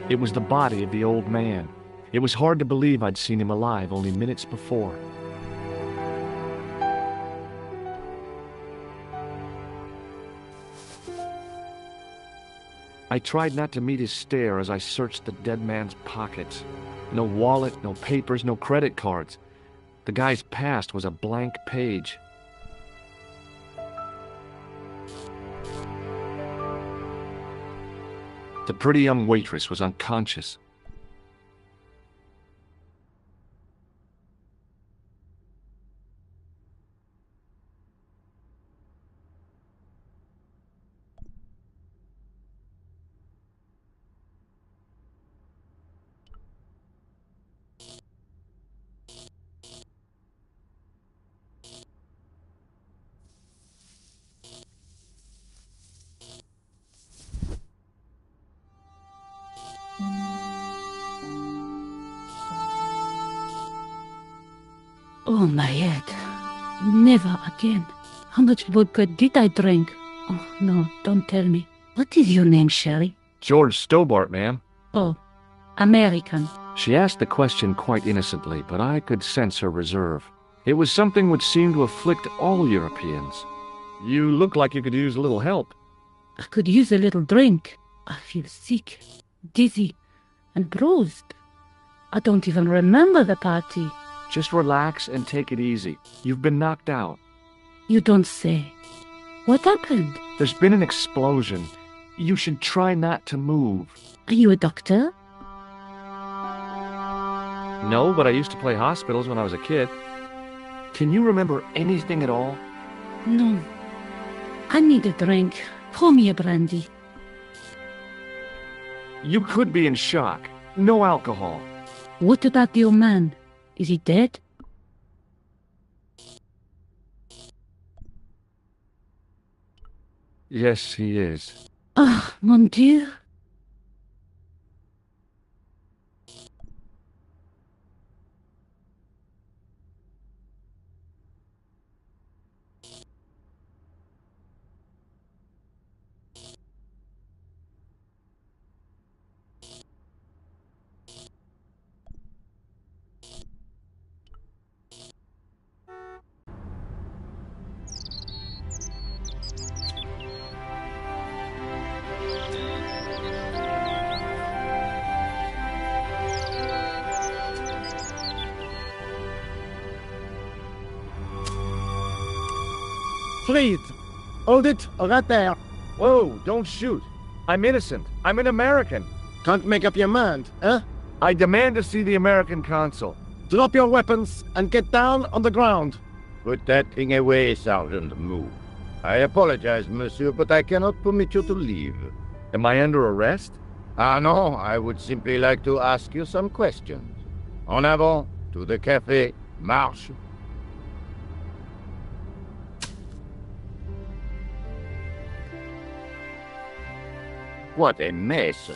It was the body of the old man. It was hard to believe I'd seen him alive only minutes before. I tried not to meet his stare as I searched the dead man's pockets. No wallet, no papers, no credit cards. The guy's past was a blank page. The pretty young waitress was unconscious. Oh, my head. Never again. How much vodka did I drink? Oh, no, don't tell me. What is your name, Sherry? George Stobart, ma'am. Oh, American. She asked the question quite innocently, but I could sense her reserve. It was something which seemed to afflict all Europeans. You look like you could use a little help. I could use a little drink. I feel sick, dizzy, and bruised. I don't even remember the party. Just relax and take it easy. You've been knocked out. You don't say. What happened? There's been an explosion. You should try not to move. Are you a doctor? No, but I used to play hospitals when I was a kid. Can you remember anything at all? No. I need a drink. Pour me a brandy. You could be in shock. No alcohol. What about the old man? Is he dead? Yes, he is. Ah, mon Dieu. Please, hold it right there. Whoa, don't shoot. I'm innocent. I'm an American. Can't make up your mind, eh? I demand to see the American consul. Drop your weapons and get down on the ground. Put that thing away, Sergeant Moo. I apologize, monsieur, but I cannot permit you to leave. Am I under arrest? Ah, no, I would simply like to ask you some questions. En avant, to the café, marche. What a mess.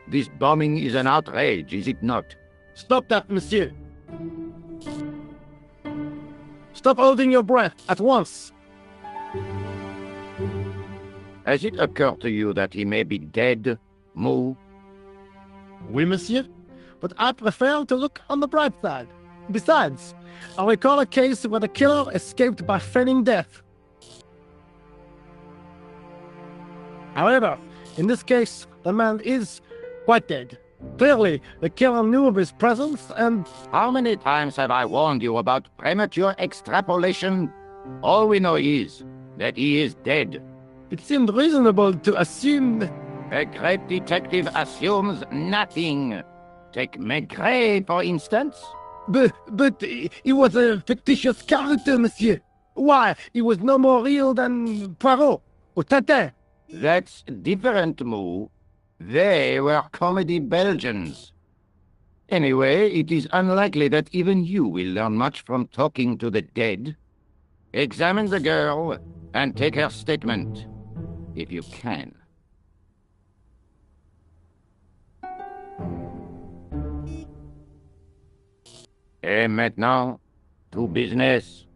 This bombing is an outrage, is it not? Stop that, monsieur. Stop holding your breath at once. Has it occurred to you that he may be dead, Moo? Oui, monsieur. But I prefer to look on the bright side. Besides, I recall a case where the killer escaped by feigning death. However, in this case, the man is quite dead. Clearly, the killer knew of his presence and... How many times have I warned you about premature extrapolation? All we know is that he is dead. It seemed reasonable to assume... A great detective assumes nothing. Take Maigret, for instance. But he was a fictitious character, monsieur. Why, he was no more real than Poirot or Tintin. That's different, Moo. They were comedy Belgians. Anyway, it is unlikely that even you will learn much from talking to the dead. Examine the girl and take her statement, if you can. Et maintenant, to business.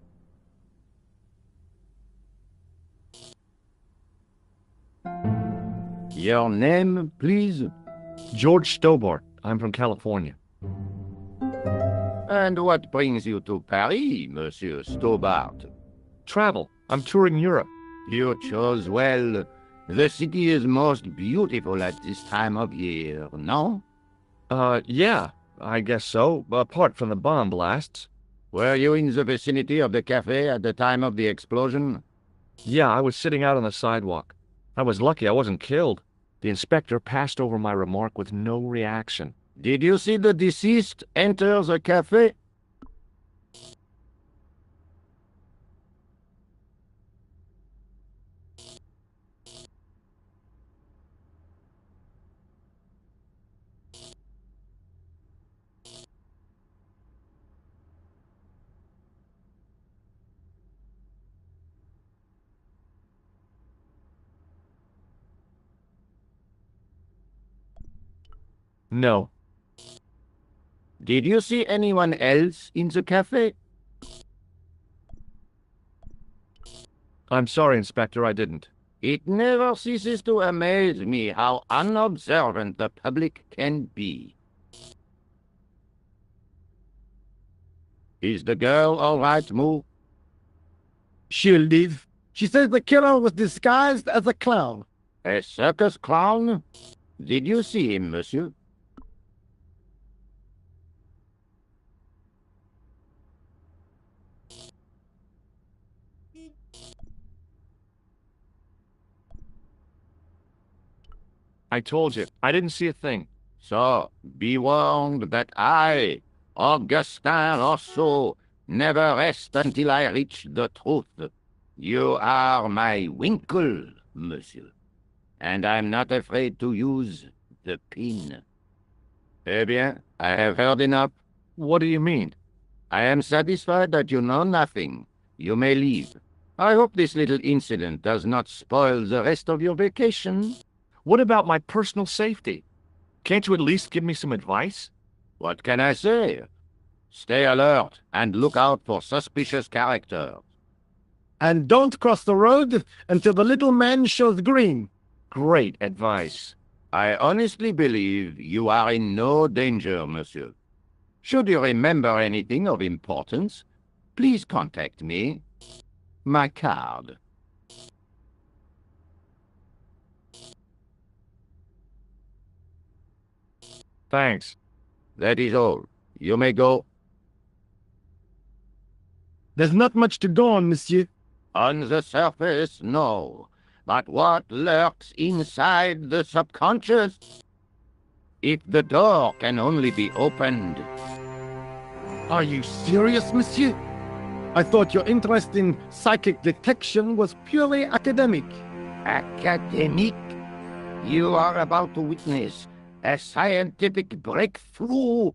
Your name, please? George Stobart. I'm from California. And what brings you to Paris, Monsieur Stobart? Travel. I'm touring Europe. You chose well. The city is most beautiful at this time of year, no? Yeah, I guess so, apart from the bomb blasts. Were you in the vicinity of the cafe at the time of the explosion? Yeah, I was sitting out on the sidewalk. I was lucky I wasn't killed. The inspector passed over my remark with no reaction. Did you see the deceased enter the cafe? No. Did you see anyone else in the cafe? I'm sorry, Inspector, I didn't. It never ceases to amaze me how unobservant the public can be. Is the girl all right, Moo? She'll live. She says the killer was disguised as a clown. A circus clown? Did you see him, monsieur? I told you, I didn't see a thing. So, be warned that I, Augustin Rousseau, never rest until I reach the truth. You are my winkle, monsieur, and I'm not afraid to use the pin. Eh bien, I have heard enough. What do you mean? I am satisfied that you know nothing. You may leave. I hope this little incident does not spoil the rest of your vacation. What about my personal safety? Can't you at least give me some advice? What can I say? Stay alert and look out for suspicious characters. And don't cross the road until the little man shows green. Great advice. I honestly believe you are in no danger, monsieur. Should you remember anything of importance, please contact me. My card. Thanks. That is all. You may go. There's not much to go on, monsieur. On the surface, no. But what lurks inside the subconscious? If the door can only be opened. Are you serious, monsieur? I thought your interest in psychic detection was purely academic. Academic? You are about to witness a scientific breakthrough.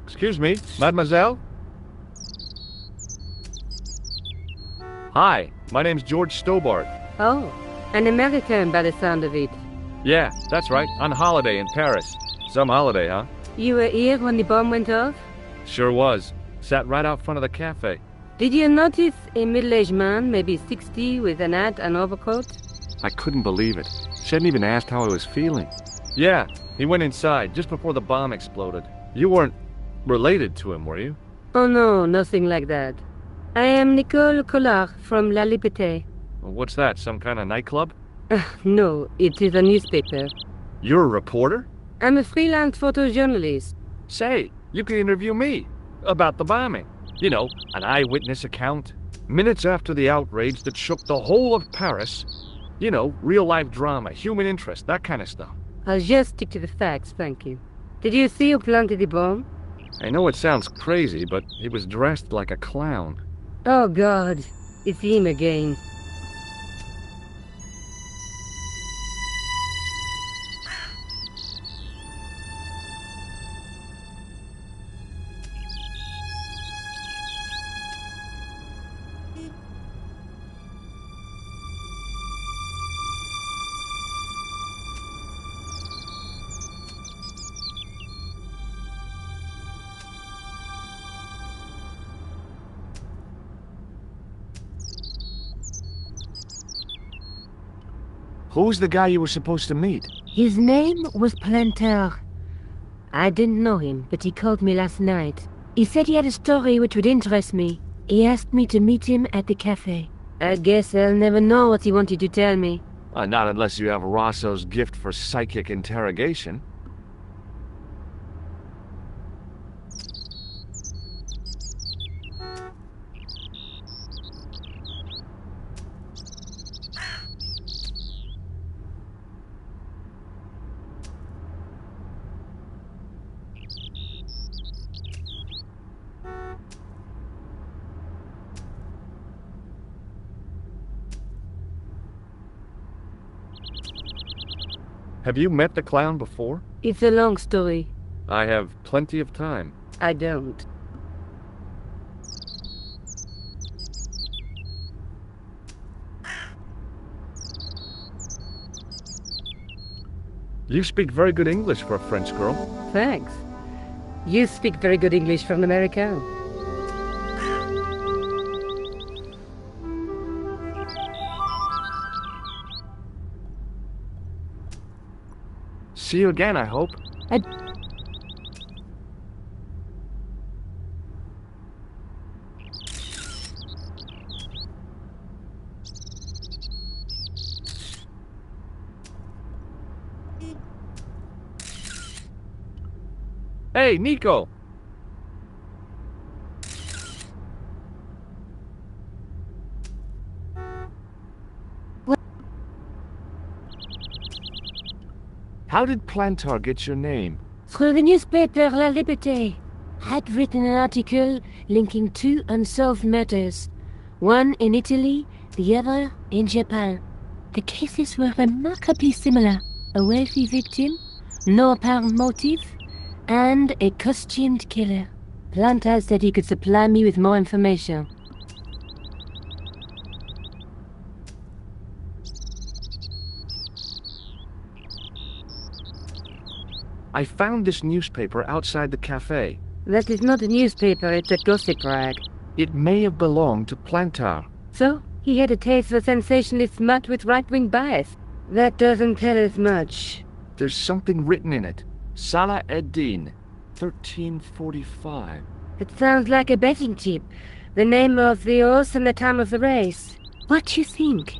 Excuse me, mademoiselle? Hi, my name's George Stobart. Oh, an American by the sound of it. Yeah, that's right, on holiday in Paris. Some holiday, huh? You were here when the bomb went off? Sure was. Sat right out front of the cafe. Did you notice a middle-aged man, maybe 60, with an hat and overcoat? I couldn't believe it. She hadn't even asked how I was feeling. Yeah, he went inside just before the bomb exploded. You weren't related to him, were you? Oh no, nothing like that. I am Nicole Collard from La Liberté. Well, what's that, some kind of nightclub? No, it is a newspaper. You're a reporter? I'm a freelance photojournalist. Say, you can interview me about the bombing. You know, an eyewitness account. Minutes after the outrage that shook the whole of Paris. You know, real-life drama, human interest, that kind of stuff. I'll just stick to the facts, thank you. Did you see who planted the bomb? I know it sounds crazy, but he was dressed like a clown. Oh God, it's him again. Who's the guy you were supposed to meet? His name was Planter. I didn't know him, but he called me last night. He said he had a story which would interest me. He asked me to meet him at the cafe. I guess I'll never know what he wanted to tell me. Not unless you have Rosso's gift for psychic interrogation. Have you met the clown before? It's a long story. I have plenty of time. I don't. You speak very good English for a French girl. Thanks. You speak very good English for an American. See you again, I hope. Hey, Nico! How did Plantar get your name? Through the newspaper La Liberté. Had written an article linking two unsolved murders. One in Italy, the other in Japan. The cases were remarkably similar. A wealthy victim, no apparent motive, and a costumed killer. Plantar said he could supply me with more information. I found this newspaper outside the cafe. That is not a newspaper, it's a gossip rag. It may have belonged to Plantar. So, he had a taste for sensationalist smut with right-wing bias. That doesn't tell us much. There's something written in it. Salah ed-Din, 1345. It sounds like a betting tip. The name of the horse and the time of the race. What do you think?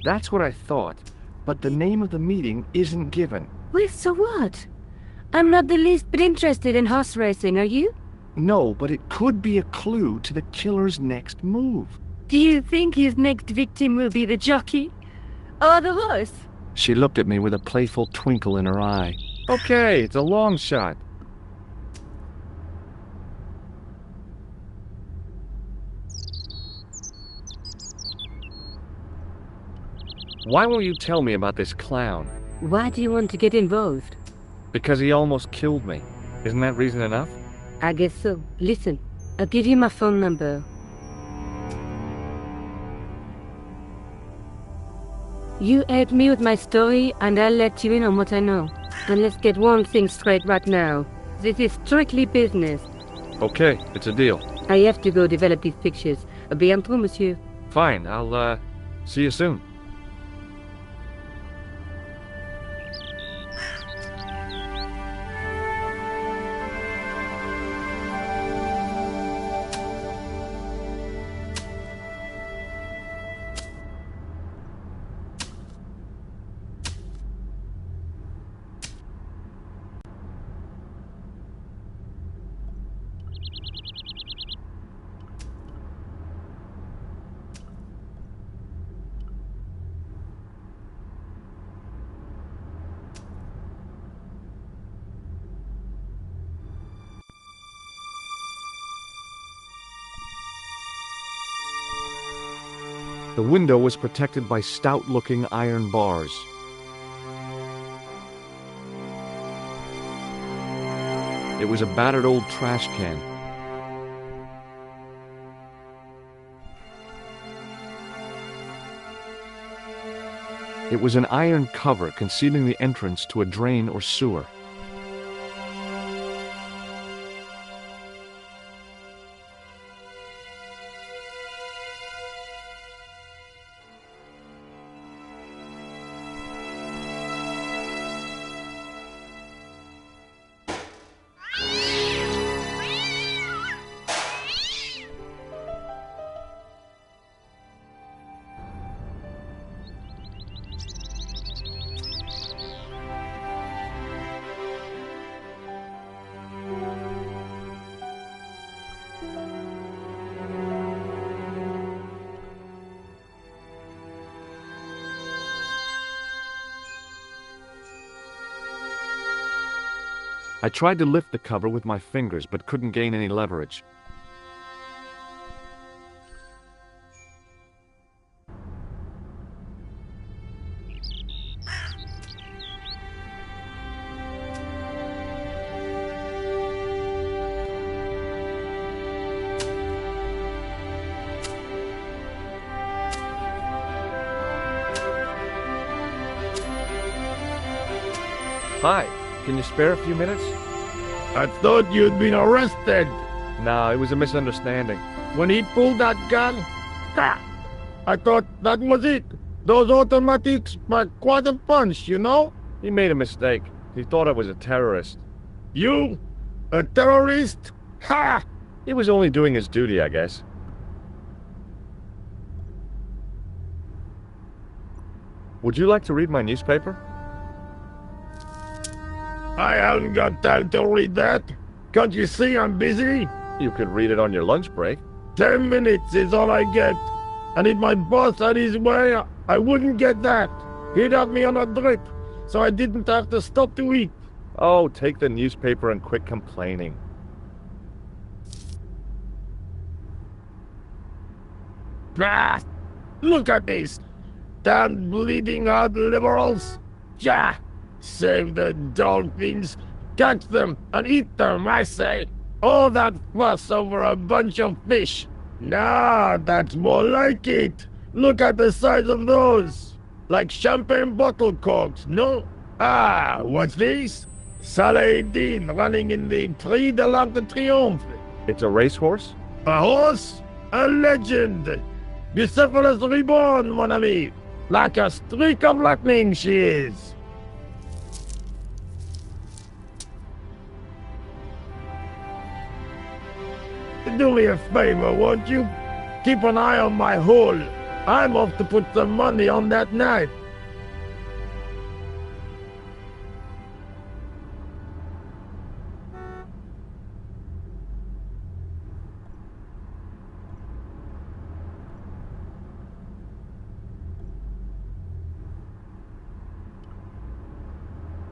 That's what I thought. But the name of the meeting isn't given. Well, so what? I'm not the least bit interested in horse racing, are you? No, but it could be a clue to the killer's next move. Do you think his next victim will be the jockey? Or the horse? She looked at me with a playful twinkle in her eye. Okay, it's a long shot. Why won't you tell me about this clown? Why do you want to get involved? Because he almost killed me. Isn't that reason enough? I guess so. Listen, I'll give you my phone number. You help me with my story, and I'll let you in on what I know. And let's get one thing straight right now. This is strictly business. Okay, it's a deal. I have to go develop these pictures. À bientôt, monsieur. Fine, I'll, see you soon. The window was protected by stout-looking iron bars. It was a battered old trash can. It was an iron cover concealing the entrance to a drain or sewer. I tried to lift the cover with my fingers, but couldn't gain any leverage. Hi, can you spare a few minutes? I thought you'd been arrested. No, it was a misunderstanding. When he pulled that gun, I thought that was it. Those automatics pack quite a punch, you know? He made a mistake. He thought I was a terrorist. You? A terrorist? Ha! He was only doing his duty, I guess. Would you like to read my newspaper? I haven't got time to read that. Can't you see I'm busy? You could read it on your lunch break. 10 minutes is all I get. And if my boss had his way, I wouldn't get that. He'd have me on a drip, so I didn't have to stop to eat. Oh, take the newspaper and quit complaining. Ah, look at this. Damn bleeding heart liberals. Yeah. Save the dolphins, catch them and eat them, I say. All that fuss over a bunch of fish. Nah, that's more like it. Look at the size of those. Like champagne bottle corks, no? Ah, what's this? Saladin running in the Prix de l'Arc de Triomphe. It's a racehorse? A horse? A legend. Bucephalus reborn, mon ami. Like a streak of lightning she is. Do me a favor, won't you? Keep an eye on my hole. I'm off to put some money on that knife.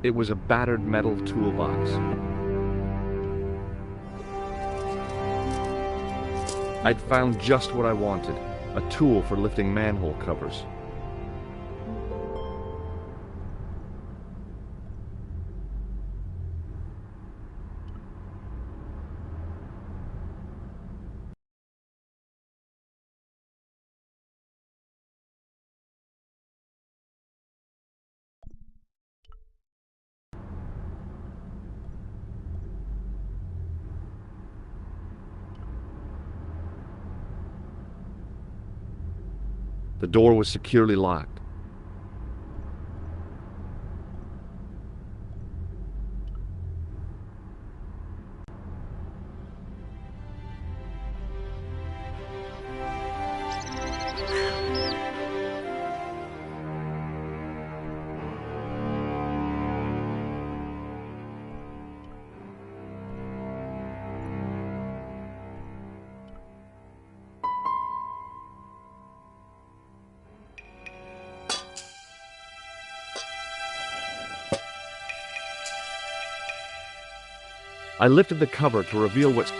It was a battered metal toolbox. I'd found just what I wanted, a tool for lifting manhole covers. The door was securely locked. I lifted the cover to reveal what's...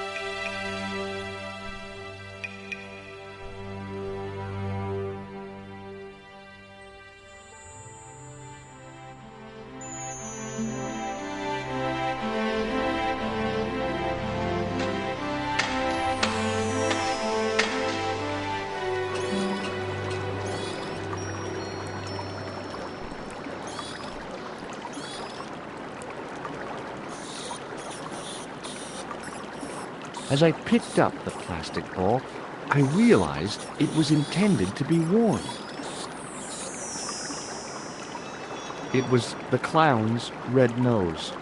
As I picked up the plastic ball, I realized it was intended to be worn. It was the clown's red nose.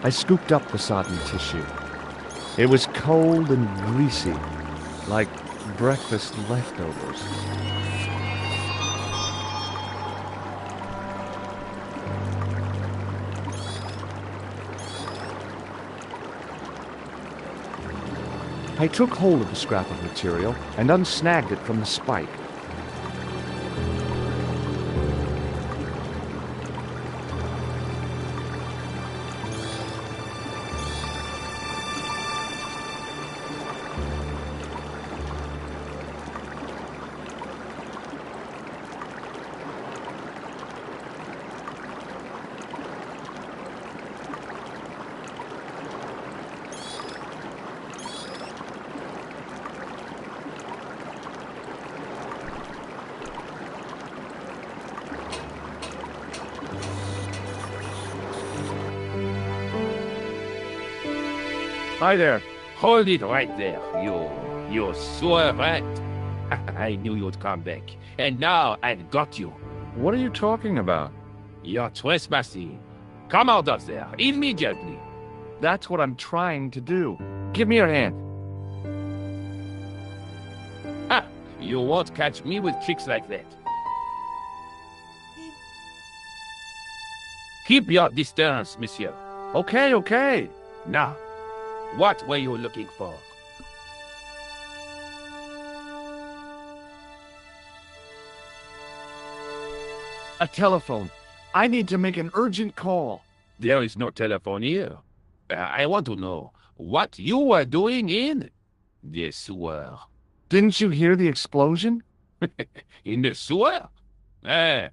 I scooped up the sodden tissue. It was cold and greasy, like breakfast leftovers. I took hold of the scrap of material and unsnagged it from the spike. Hi there. Hold it right there, you sewer rat. I knew you'd come back. And now I've got you. What are you talking about? You're trespassing. Come out of there, immediately. That's what I'm trying to do. Give me your hand. Ha! You won't catch me with tricks like that. Keep your distance, monsieur. Okay, okay. Now, what were you looking for? A telephone. I need to make an urgent call. There is no telephone here. I want to know what you were doing in the sewer. Didn't you hear the explosion? In the sewer? A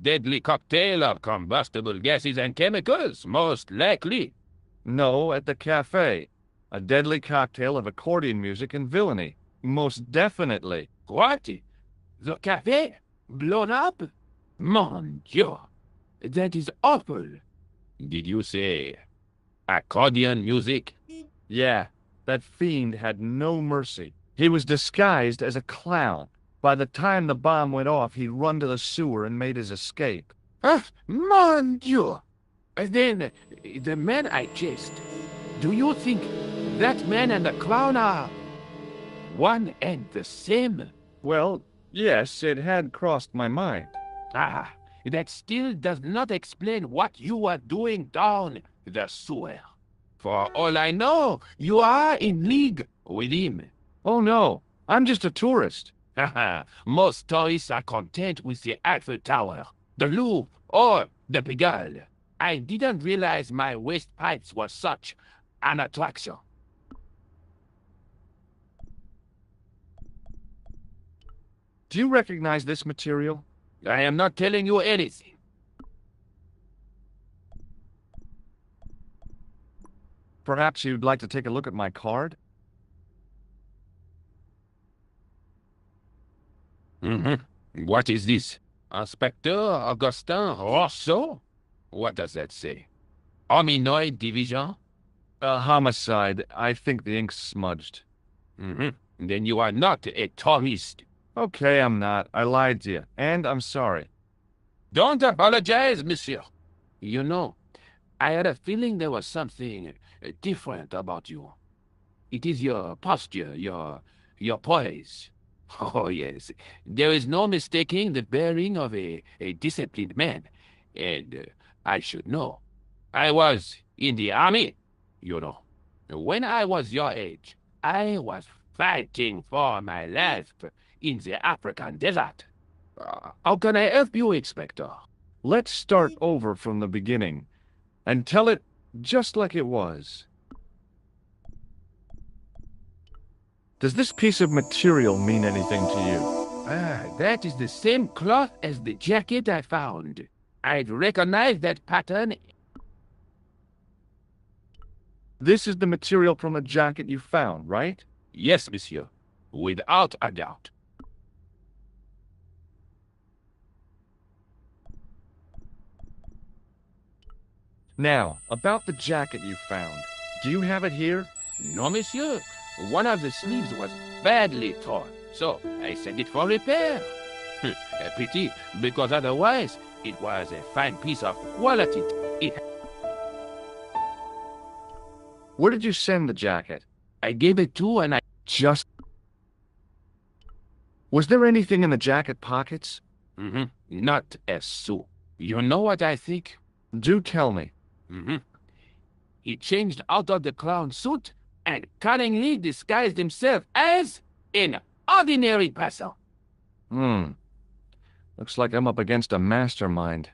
deadly cocktail of combustible gases and chemicals, most likely. No, at the cafe. A deadly cocktail of accordion music and villainy. Most definitely. What? The cafe? Blown up? Mon Dieu! That is awful. Did you say accordion music? Yeah, that fiend had no mercy. He was disguised as a clown. By the time the bomb went off, he'd run to the sewer and made his escape. Mon Dieu! Then, the man I chased, do you think that man and the clown are one and the same? Well, yes, it had crossed my mind. Ah, that still does not explain what you were doing down the sewer. For all I know, you are in league with him. Oh no, I'm just a tourist. Most tourists are content with the Eiffel Tower, the Louvre, or the Pigalle. I didn't realize my waste pipes were such an attraction. Do you recognize this material? I am not telling you anything. Perhaps you'd like to take a look at my card? What is this? Inspector Augustin Rousseau? What does that say? Hominoid Division? Homicide. I think the ink's smudged. Then you are not a tourist. Okay, I'm not. I lied to you, and I'm sorry. Don't apologize, monsieur. You know, I had a feeling there was something different about you. It is your posture, your poise. Oh, yes. There is no mistaking the bearing of a disciplined man. And I should know. I was in the army, you know. When I was your age, I was fighting for my life in the African desert. How can I help you, Inspector? Let's start over from the beginning and tell it just like it was. Does this piece of material mean anything to you? That is the same cloth as the jacket I found. I'd recognize that pattern. This is the material from the jacket you found, right? Yes, monsieur. Without a doubt. Now, about the jacket you found. Do you have it here? No, monsieur. One of the sleeves was badly torn, so I sent it for repair. A pity, because otherwise it was a fine piece of quality. Where did you send the jacket? I gave it to and I... Just... Was there anything in the jacket pockets? Not as so. You know what I think? Do tell me. He changed out of the clown suit and cunningly disguised himself as an ordinary person. Looks like I'm up against a mastermind.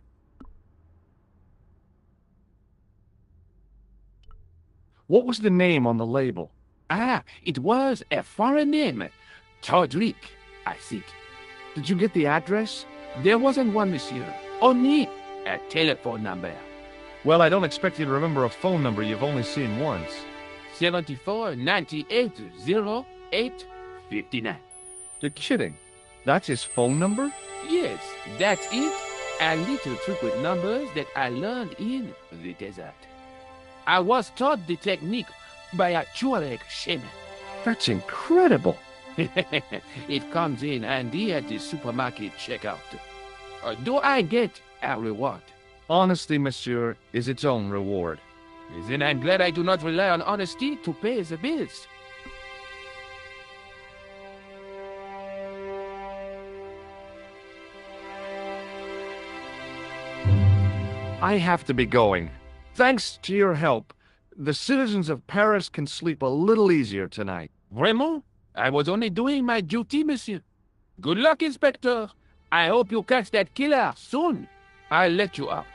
What was the name on the label? It was a foreign name. Todrick, I think. Did you get the address? There wasn't one, monsieur. Only a telephone number. Well, I don't expect you to remember a phone number you've only seen once. 74 98 08 59. You're kidding. That's his phone number? Yes, that's it. A little trick with numbers that I learned in the desert. I was taught the technique by a Tuareg shaman. That's incredible. It comes in handy at the supermarket checkout. Do I get a reward? Honesty, monsieur, is its own reward. Then I'm glad I do not rely on honesty to pay the bills. I have to be going. Thanks to your help, the citizens of Paris can sleep a little easier tonight. Vraiment? I was only doing my duty, monsieur. Good luck, Inspector. I hope you catch that killer soon. I'll let you out.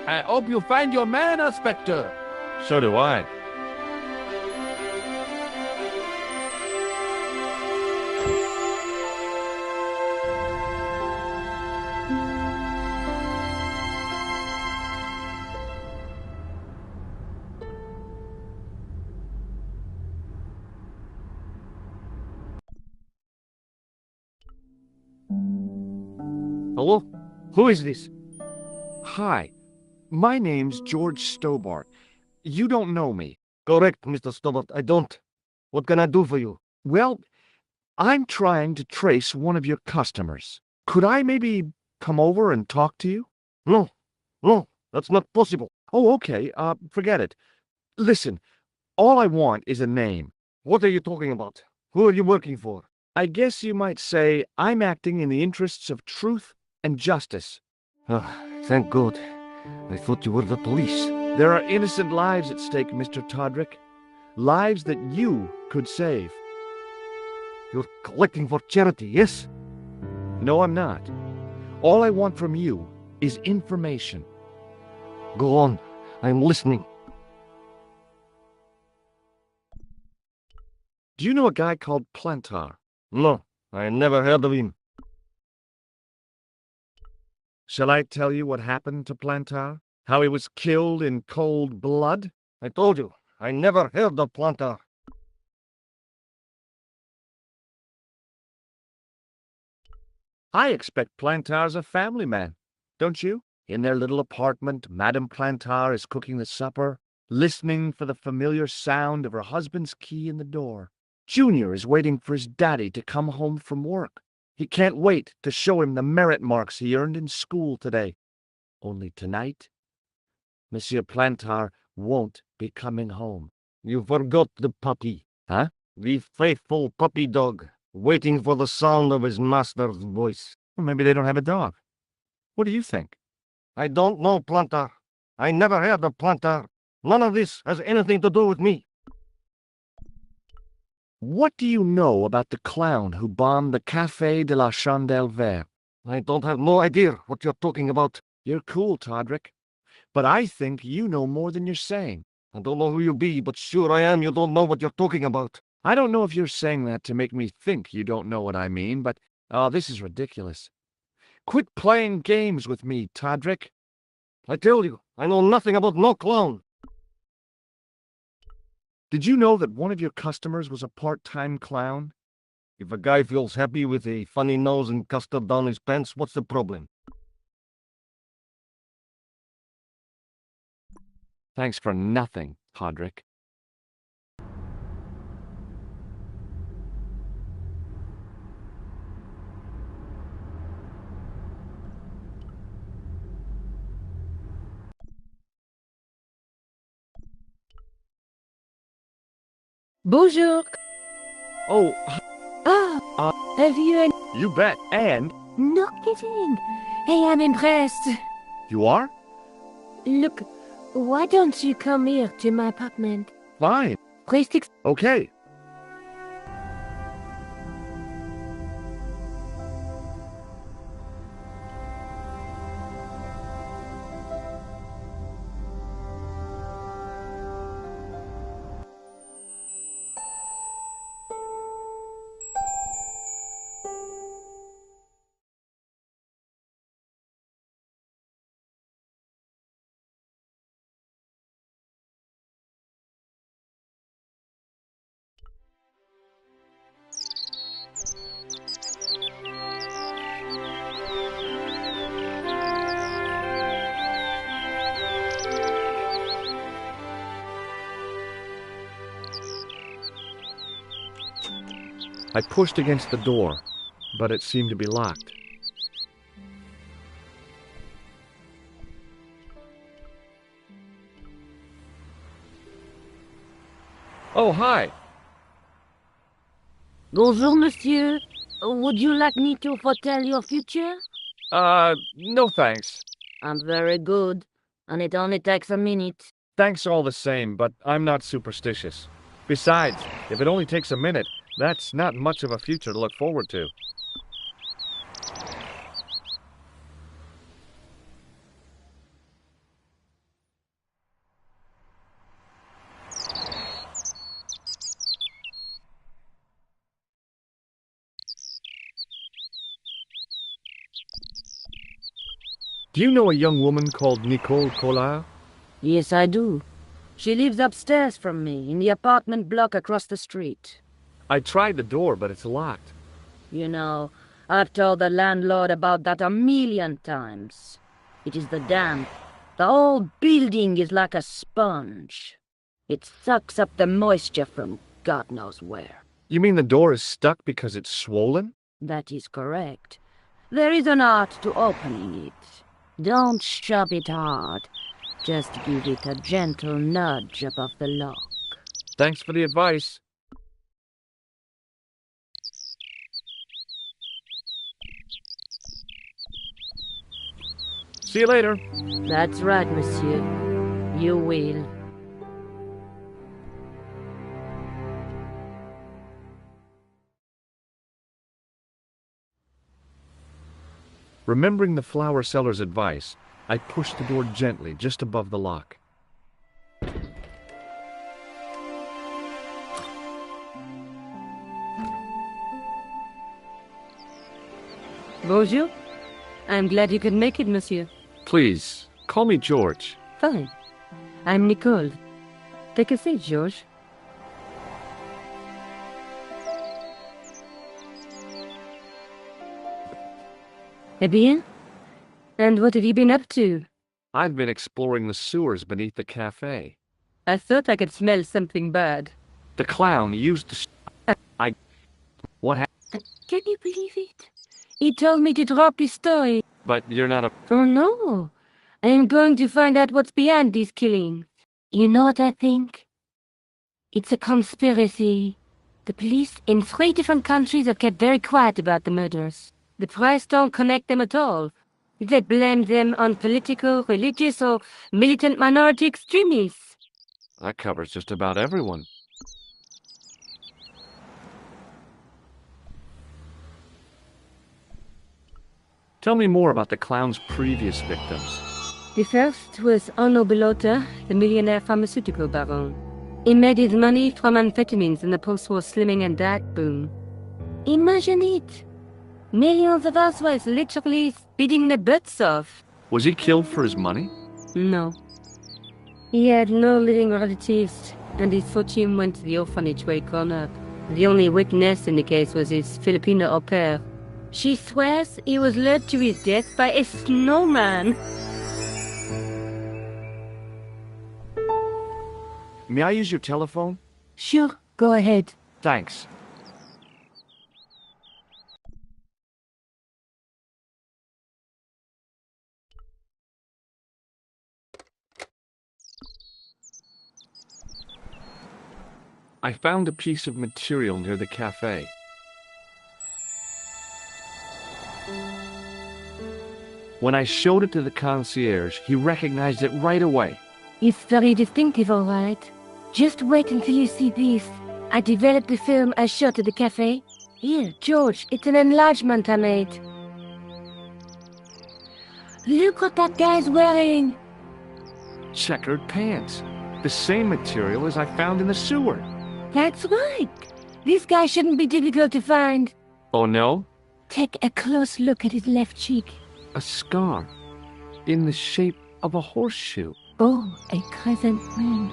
I hope you find your man, Inspector. So do I. Hello? Who is this? Hi. My name's George Stobart. You don't know me. Correct, Mr. Stobart. I don't. What can I do for you? Well, I'm trying to trace one of your customers. Could I maybe come over and talk to you? No, that's not possible. Oh, okay. Forget it. Listen, all I want is a name. What are you talking about? Who are you working for? I guess you might say I'm acting in the interests of truth and justice. Thank God. I thought you were the police. There are innocent lives at stake, Mr. Todrick. Lives that you could save. You're collecting for charity, yes? No, I'm not. All I want from you is information. Go on. I'm listening. Do you know a guy called Plantar? No, I never heard of him. Shall I tell you what happened to Plantar? How he was killed in cold blood? I told you, I never heard of Plantar. I expect Plantar's a family man, don't you? In their little apartment, Madame Plantar is cooking the supper, listening for the familiar sound of her husband's key in the door. Junior is waiting for his daddy to come home from work. He can't wait to show him the merit marks he earned in school today. Only tonight, Monsieur Plantar won't be coming home. You forgot the puppy. Huh? The faithful puppy dog, waiting for the sound of his master's voice. Well, maybe they don't have a dog. What do you think? I don't know Plantar. I never heard of Plantar. None of this has anything to do with me. What do you know about the clown who bombed the Café de la Chandelle Verte? I don't have no idea what you're talking about. You're cool, Todrick. But I think you know more than you're saying. I don't know who you be, but sure I am you don't know what you're talking about. I don't know if you're saying that to make me think you don't know what I mean, but, this is ridiculous. Quit playing games with me, Todrick. I tell you, I know nothing about no clown. Did you know that one of your customers was a part-time clown? If a guy feels happy with a funny nose and custard down his pants, what's the problem? Thanks for nothing, Todrick. Bonjour. Oh, Oh, have you any... you bet. And No kidding. Hey, I'm impressed. you are? Look, why don't you come here to my apartment? Fine. Please Okay. I pushed against the door, but it seemed to be locked. Oh, hi. Bonjour, monsieur. Would you like me to foretell your future? No thanks. I'm very good, and it only takes a minute. Thanks all the same, but I'm not superstitious. Besides, if it only takes a minute, that's not much of a future to look forward to. Do you know a young woman called Nicole Collard? Yes, I do. She lives upstairs from me, in the apartment block across the street. I tried the door, but it's locked. You know, I've told the landlord about that a million times. It is the damp. The whole building is like a sponge. It sucks up the moisture from God knows where. You mean the door is stuck because it's swollen? That is correct. There is an art to opening it. Don't shove it hard. Just give it a gentle nudge above the lock. Thanks for the advice. See you later. That's right, monsieur. You will. Remembering the flower seller's advice, I pushed the door gently just above the lock. Bonjour. I'm glad you could make it, monsieur. Please, call me George. Fine. I'm Nicole. Take a seat, George. Eh bien? And what have you been up to? I've been exploring the sewers beneath the cafe. I thought I could smell something bad. The clown used to... What happened? Can you believe it? He told me to drop his story. But you're not a... Oh no. I am going to find out what's behind these killings. You know what I think? It's a conspiracy. The police in 3 different countries have kept very quiet about the murders. The press don't connect them at all. They blame them on political, religious, or militant minority extremists. That covers just about everyone. Tell me more about the clown's previous victims. The first was Arno Bellotta, the millionaire pharmaceutical baron. He made his money from amphetamines in the post-war slimming and diet boom. Imagine it! Millions of housewives literally speeding their butts off. Was he killed for his money? No. He had no living relatives, and his fortune went to the orphanage where he grown up. The only witness in the case was his Filipino au pair. She swears he was led to his death by a snowman. May I use your telephone? Sure, go ahead. Thanks. I found a piece of material near the cafe. When I showed it to the concierge, he recognized it right away. It's very distinctive, all right. Just wait until you see this. I developed the film I shot at the cafe. Here, George, it's an enlargement I made. Look what that guy's wearing. Checkered pants. The same material as I found in the sewer. That's right. This guy shouldn't be difficult to find. Oh no? Take a close look at his left cheek. A scar. In the shape of a horseshoe. Oh, a crescent moon.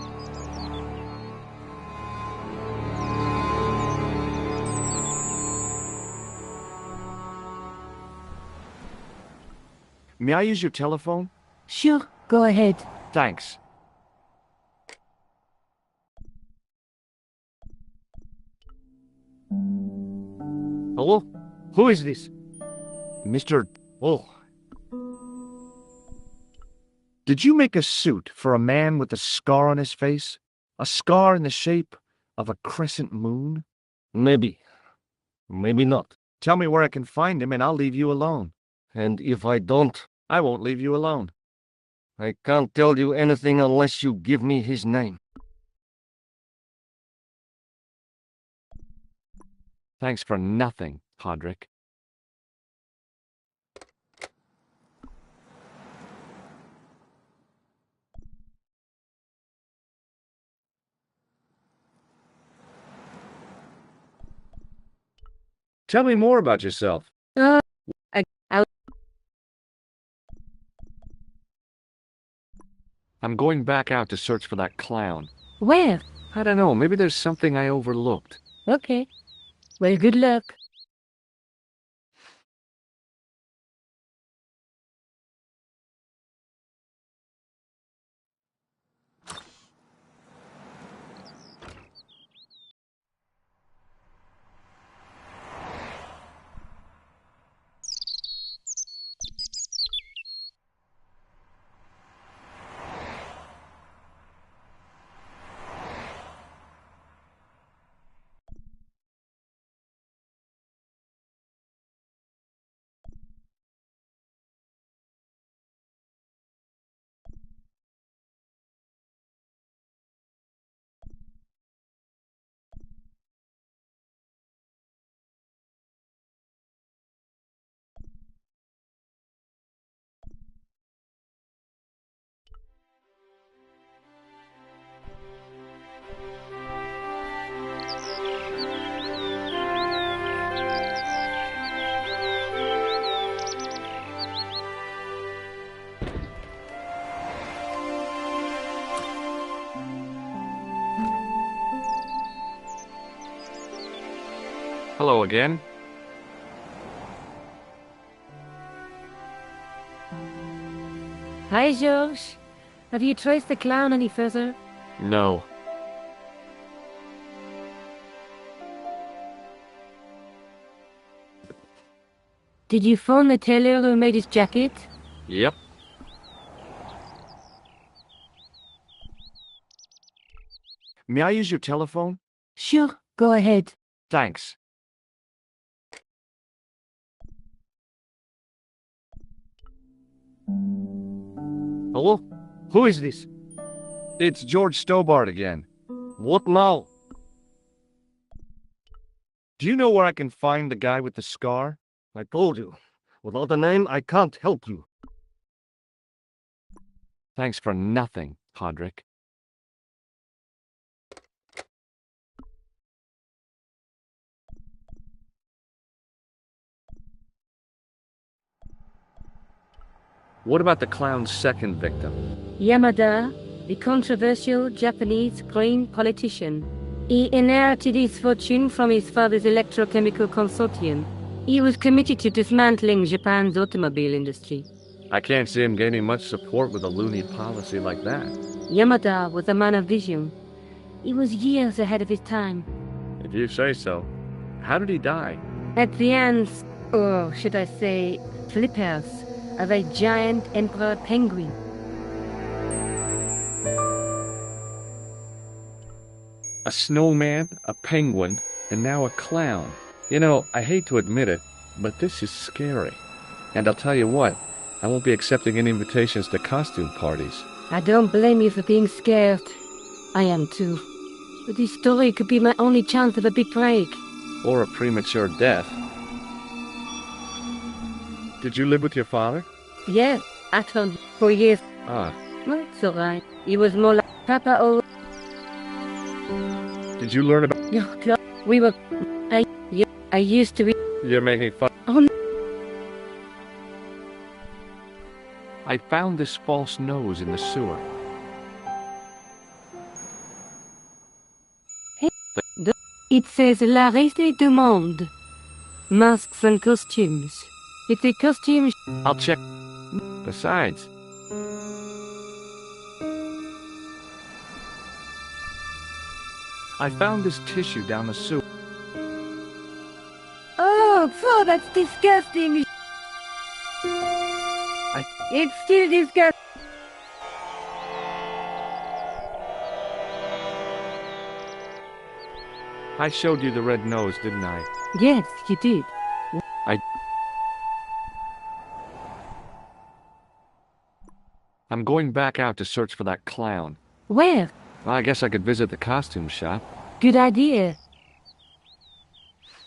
May I use your telephone? Sure, go ahead. Thanks. Hello? Who is this? Mr. Oh, Did you make a suit for a man with a scar on his face? A scar in the shape of a crescent moon? maybe. Maybe not. Tell me where I can find him and I'll leave you alone. And if I don't, I won't leave you alone. I can't tell you anything unless you give me his name. Thanks for nothing, Hodrick. Tell me more about yourself. I'm going back out to search for that clown. Where? I don't know, maybe there's something I overlooked. Okay. Well, good luck. Hello again. Hi, George. Have you traced the clown any further? No. Did you phone the tailor who made his jacket? Yep. May I use your telephone? Sure, go ahead. Thanks. Hello? Who is this? It's George Stobart again. What now? Do you know where I can find the guy with the scar? I told you. Without a name, I can't help you. Thanks for nothing, Hodrick. What about the clown's second victim? Yamada, the controversial Japanese green politician. He inherited his fortune from his father's electrochemical consortium. He was committed to dismantling Japan's automobile industry. I can't see him gaining much support with a loony policy like that. Yamada was a man of vision. He was years ahead of his time. If you say so. How did he die? At the hands, or should I say, flippers, of a giant emperor penguin. A snowman, a penguin, and now a clown. You know, I hate to admit it, but this is scary. And I'll tell you what, I won't be accepting any invitations to costume parties. I don't blame you for being scared. I am too. But this story could be my only chance of a big break. Or a premature death. Did you live with your father? Yes, at home for years. Ah. Well, it's alright. He was more like Papa or... Did you learn about... We were... I used to be... You're making fun. Oh, no. I found this false nose in the sewer. It says La Reste du Monde. Masks and costumes. It's a costume... I'll check. Besides... I found this tissue down the sewer. Oh, that's disgusting. It's still disgusting. I showed you the red nose, didn't I? Yes, you did. I'm going back out to search for that clown. Where? Well, I guess I could visit the costume shop. Good idea.